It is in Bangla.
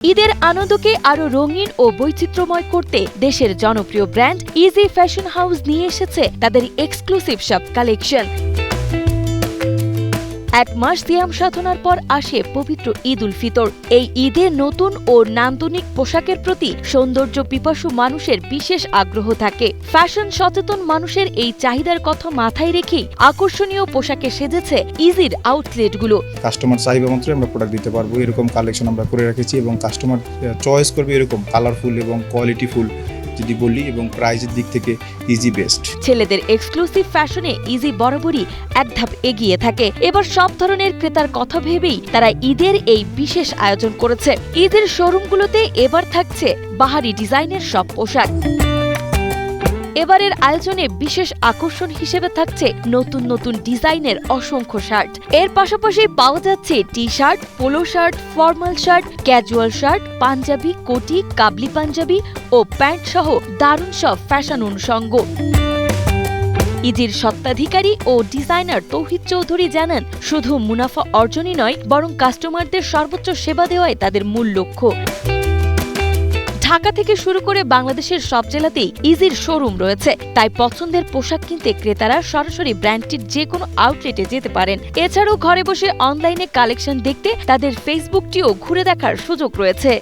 ঈদের আনন্দকে আরো রঙিন ও বৈচিত্র্যময় করতে দেশের জনপ্রিয় ব্র্যান্ড ইজি ফ্যাশন হাউস নিয়ে এসেছে তাদের এক্সক্লুসিভ সব কালেকশন। এক মাস সিয়াম সাধনার পর আসে পবিত্র ঈদ উল ফিতর। এই ঈদে নতুন ও নান্দনিক পোশাকের প্রতি সৌন্দর্য পিপাসু মানুষের বিশেষ আগ্রহ থাকে। ফ্যাশন সচেতন মানুষের এই চাহিদার কথা মাথায় রেখেই আকর্ষণীয় পোশাকে সেজেছে ইজির আউটলেটগুলো। কাস্টমার চাহিদা মতোই আমরা প্রোডাক্ট দিতে পারবো, এরকম কালেকশন আমরা করে রেখেছি এবং কাস্টমার চয়েস করবে এরকম কালারফুল এবং কোয়ালিটিফুল যদি বলি, এবং প্রাইসের দিক থেকে ইজি বেস্ট। ছেলেদের এক্সক্লুসিভ ফ্যাশনে ইজি বরাবরই এক ধাপ এগিয়ে থাকে। এবার সব ধরনের ক্রেতার কথা ভেবেই তারা ঈদের এই বিশেষ আয়োজন করেছে। ঈদের শোরুমগুলোতে এবার থাকছে বাহারি ডিজাইনের সব পোশাক। এবারের আয়োজনে বিশেষ আকর্ষণ হিসেবে থাকছে নতুন নতুন ডিজাইনের অসংখ্য শার্ট। এর পাশাপাশি পাওয়া যাচ্ছে T shirt, polo shirt, formal shirt, casual shirt, পাঞ্জাবি, কোটি, কাবলি পাঞ্জাবি ও প্যান্ট সহ দারুণ সব ফ্যাশন অনুষঙ্গ। ইজির স্বত্বাধিকারী ও ডিজাইনার তৌহিদ চৌধুরী জানান, শুধু মুনাফা অর্জনই নয়, বরং কাস্টমারদের সর্বোচ্চ সেবা দেওয়াই তাদের মূল লক্ষ্য। ঢাকা থেকে শুরু করে বাংলাদেশের সব জেলাতেই ইজির শোরুম রয়েছে, তাই পছন্দের পোশাক কিনতে ক্রেতারা সরাসরি ব্র্যান্ডটির যে কোনো আউটলেটে যেতে পারেন। এছাড়াও ঘরে বসে অনলাইনে কালেকশন দেখতে তাদের ফেসবুকটিও ঘুরে দেখার সুযোগ রয়েছে।